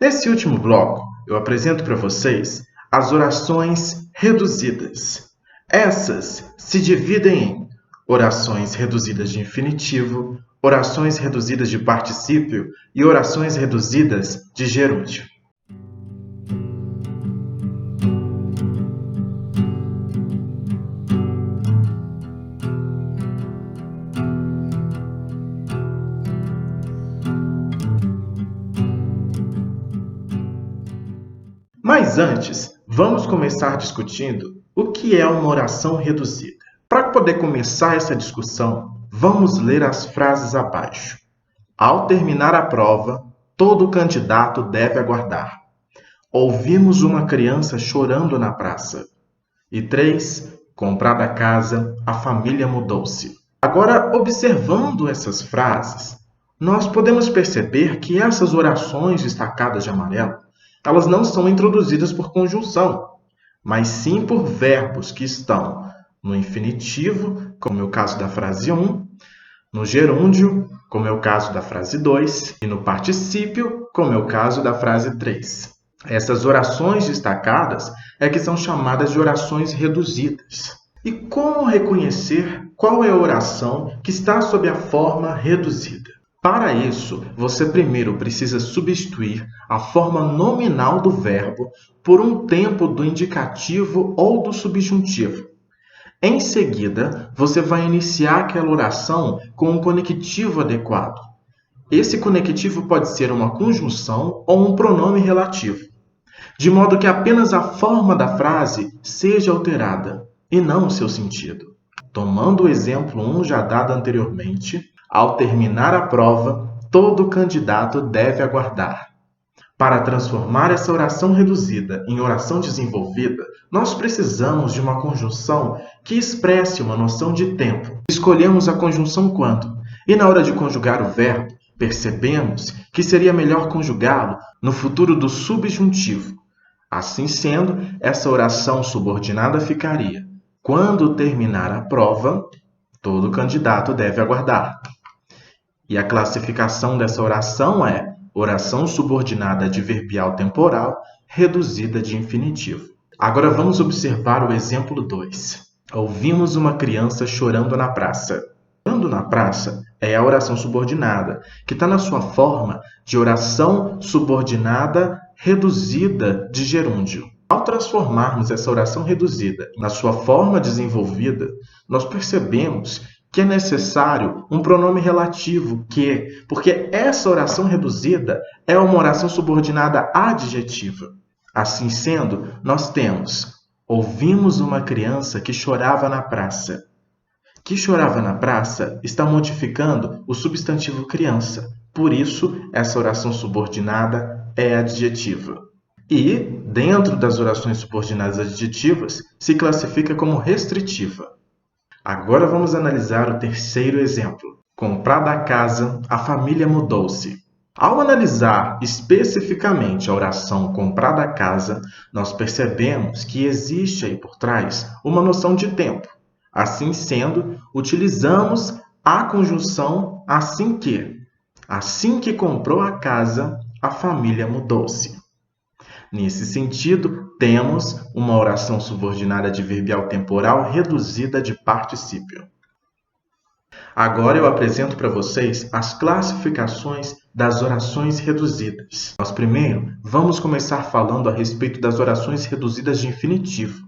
Nesse último bloco, eu apresento para vocês as orações reduzidas. Essas se dividem em orações reduzidas de infinitivo, orações reduzidas de particípio e orações reduzidas de gerúndio. Mas antes, vamos começar discutindo o que é uma oração reduzida. Para poder começar essa discussão, vamos ler as frases abaixo. Ao terminar a prova, todo candidato deve aguardar. Ouvimos uma criança chorando na praça. E 3. Comprada a casa, a família mudou-se. Agora, observando essas frases, nós podemos perceber que essas orações destacadas de amarelo, elas não são introduzidas por conjunção, mas sim por verbos que estão no infinitivo, como é o caso da frase 1, no gerúndio, como é o caso da frase 2, e no particípio, como é o caso da frase 3. Essas orações destacadas é que são chamadas de orações reduzidas. E como reconhecer qual é a oração que está sob a forma reduzida? Para isso, você primeiro precisa substituir a forma nominal do verbo por um tempo do indicativo ou do subjuntivo. Em seguida, você vai iniciar aquela oração com um conectivo adequado. Esse conectivo pode ser uma conjunção ou um pronome relativo, de modo que apenas a forma da frase seja alterada, e não o seu sentido. Tomando o exemplo 1 já dado anteriormente, ao terminar a prova, todo candidato deve aguardar. Para transformar essa oração reduzida em oração desenvolvida, nós precisamos de uma conjunção que expresse uma noção de tempo. Escolhemos a conjunção quando, e na hora de conjugar o verbo, percebemos que seria melhor conjugá-lo no futuro do subjuntivo. Assim sendo, essa oração subordinada ficaria: quando terminar a prova, todo candidato deve aguardar. E a classificação dessa oração é oração subordinada adverbial temporal reduzida de infinitivo. Agora vamos observar o exemplo 2. Ouvimos uma criança chorando na praça. Chorando na praça é a oração subordinada, que está na sua forma de oração subordinada reduzida de gerúndio. Ao transformarmos essa oração reduzida na sua forma desenvolvida, nós percebemos que é necessário um pronome relativo que, porque essa oração reduzida é uma oração subordinada adjetiva. Assim sendo, nós temos: ouvimos uma criança que chorava na praça. Que chorava na praça está modificando o substantivo criança. Por isso, essa oração subordinada é adjetiva. E, dentro das orações subordinadas adjetivas, se classifica como restritiva. Agora vamos analisar o terceiro exemplo. Comprada a casa, a família mudou-se. Ao analisar especificamente a oração comprada a casa, nós percebemos que existe aí por trás uma noção de tempo. Assim sendo, utilizamos a conjunção assim que comprou a casa, a família mudou-se. Nesse sentido, temos uma oração subordinada adverbial temporal reduzida de particípio. Agora eu apresento para vocês as classificações das orações reduzidas. Nós primeiro vamos começar falando a respeito das orações reduzidas de infinitivo.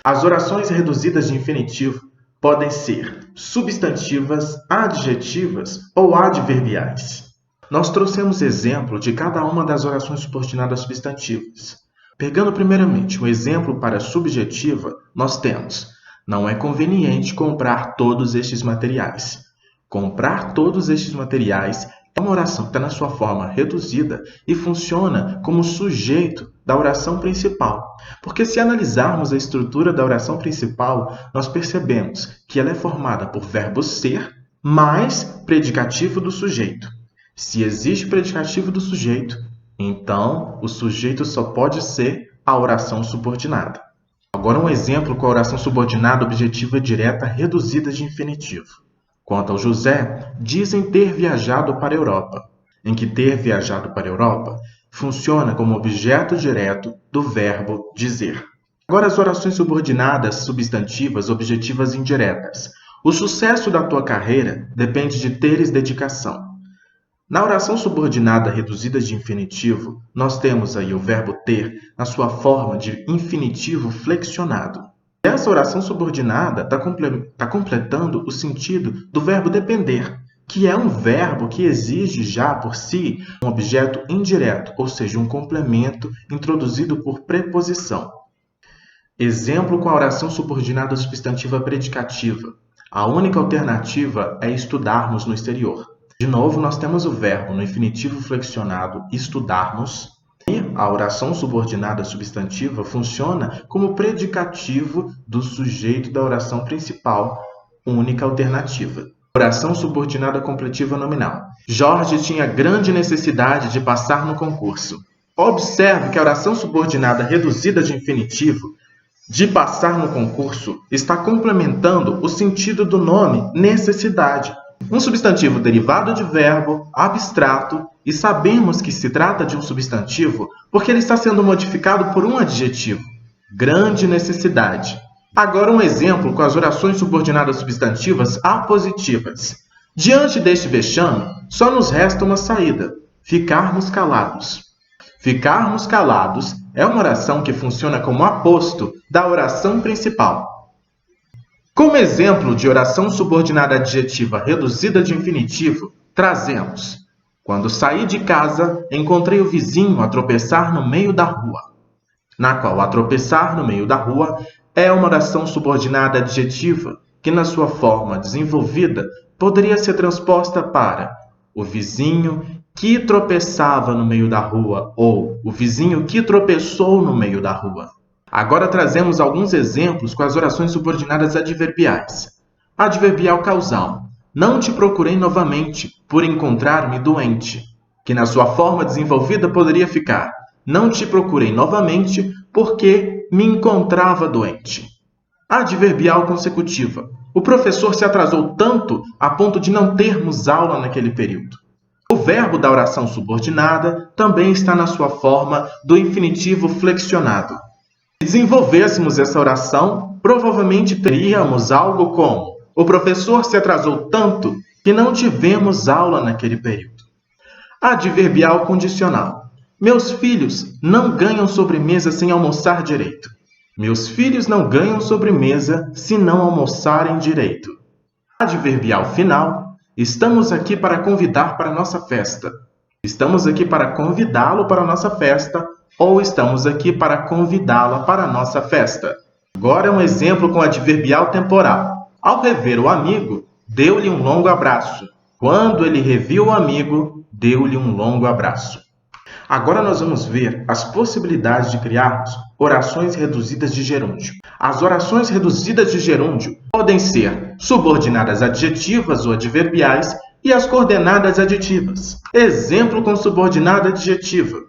As orações reduzidas de infinitivo podem ser substantivas, adjetivas ou adverbiais. Nós trouxemos exemplo de cada uma das orações subordinadas substantivas. Pegando primeiramente um exemplo para subjetiva, nós temos: não é conveniente comprar todos estes materiais. Comprar todos estes materiais é uma oração que está na sua forma reduzida e funciona como sujeito da oração principal. Porque se analisarmos a estrutura da oração principal, nós percebemos que ela é formada por verbo ser mais predicativo do sujeito. Se existe predicativo do sujeito, então o sujeito só pode ser a oração subordinada. Agora um exemplo com a oração subordinada objetiva direta reduzida de infinitivo. Quanto ao José, dizem ter viajado para a Europa. Em que ter viajado para a Europa Funciona como objeto direto do verbo dizer. Agora as orações subordinadas, substantivas, objetivas e indiretas. O sucesso da tua carreira depende de teres dedicação. Na oração subordinada reduzida de infinitivo, nós temos aí o verbo ter na sua forma de infinitivo flexionado. Essa oração subordinada está completando o sentido do verbo depender, que é um verbo que exige já por si um objeto indireto, ou seja, um complemento introduzido por preposição. Exemplo com a oração subordinada substantiva predicativa. A única alternativa é estudarmos no exterior. De novo, nós temos o verbo no infinitivo flexionado estudarmos. E a oração subordinada substantiva funciona como predicativo do sujeito da oração principal, única alternativa. Oração subordinada completiva nominal. Jorge tinha grande necessidade de passar no concurso. Observe que a oração subordinada reduzida de infinitivo, de passar no concurso, está complementando o sentido do nome necessidade. Um substantivo derivado de verbo, abstrato, e sabemos que se trata de um substantivo porque ele está sendo modificado por um adjetivo. Grande necessidade. Agora um exemplo com as orações subordinadas substantivas apositivas. Diante deste vexame, só nos resta uma saída: ficarmos calados. Ficarmos calados é uma oração que funciona como aposto da oração principal. Como exemplo de oração subordinada adjetiva reduzida de infinitivo, trazemos: quando saí de casa, encontrei o vizinho a tropeçar no meio da rua. Na qual a tropeçar no meio da rua é uma oração subordinada adjetiva que, na sua forma desenvolvida, poderia ser transposta para o vizinho que tropeçava no meio da rua ou o vizinho que tropeçou no meio da rua. Agora trazemos alguns exemplos com as orações subordinadas adverbiais. Adverbial causal. Não te procurei novamente por encontrar-me doente, que na sua forma desenvolvida poderia ficar: não te procurei novamente porque me encontrava doente. Adverbial consecutiva. O professor se atrasou tanto a ponto de não termos aula naquele período. O verbo da oração subordinada também está na sua forma do infinitivo flexionado. Se desenvolvêssemos essa oração, provavelmente teríamos algo como: o professor se atrasou tanto que não tivemos aula naquele período. Adverbial condicional. Meus filhos não ganham sobremesa sem almoçar direito. Meus filhos não ganham sobremesa se não almoçarem direito. Adverbial final. Estamos aqui para convidar para a nossa festa. Estamos aqui para convidá-lo para a nossa festa, ou estamos aqui para convidá-la para a nossa festa. Agora um exemplo com adverbial temporal. Ao rever o amigo, deu-lhe um longo abraço. Quando ele reviu o amigo, deu-lhe um longo abraço. Agora nós vamos ver as possibilidades de criarmos orações reduzidas de gerúndio. As orações reduzidas de gerúndio podem ser subordinadas adjetivas ou adverbiais e as coordenadas aditivas. Exemplo com subordinada adjetiva.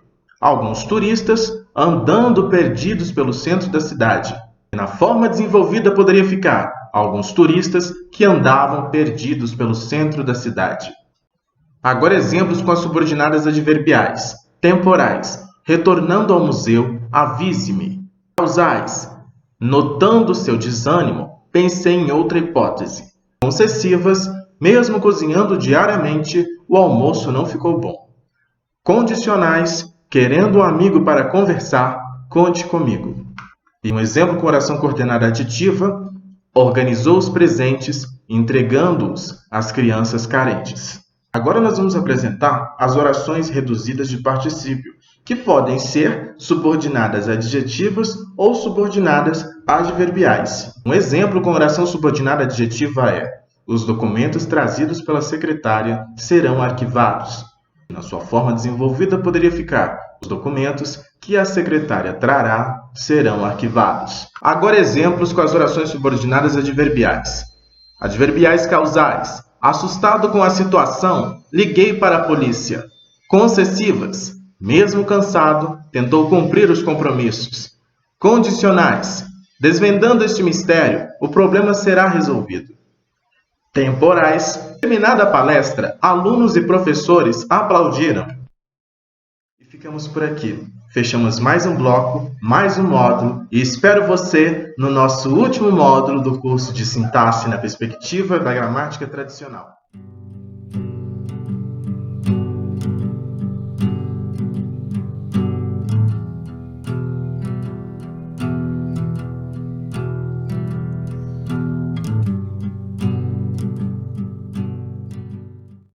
Alguns turistas andando perdidos pelo centro da cidade. Na forma desenvolvida poderia ficar: alguns turistas que andavam perdidos pelo centro da cidade. Agora exemplos com as subordinadas adverbiais. Temporais. Retornando ao museu, avise-me. Causais. Notando seu desânimo, pensei em outra hipótese. Concessivas. Mesmo cozinhando diariamente, o almoço não ficou bom. Condicionais. Querendo um amigo para conversar, conte comigo. E um exemplo com oração coordenada aditiva: organizou os presentes, entregando-os às crianças carentes. Agora nós vamos apresentar as orações reduzidas de particípio, que podem ser subordinadas adjetivas ou subordinadas adverbiais. Um exemplo com oração subordinada adjetiva é: os documentos trazidos pela secretária serão arquivados. Na sua forma desenvolvida poderia ficar: os documentos que a secretária trará serão arquivados. Agora exemplos com as orações subordinadas adverbiais. Adverbiais causais. Assustado com a situação, liguei para a polícia. Concessivas. Mesmo cansado, tentou cumprir os compromissos. Condicionais. Desvendando este mistério, o problema será resolvido. Temporais. Terminada a palestra, alunos e professores aplaudiram. ficamos por aqui. Fechamos mais um bloco, mais um módulo e espero você no nosso último módulo do curso de Sintaxe na Perspectiva da Gramática Tradicional.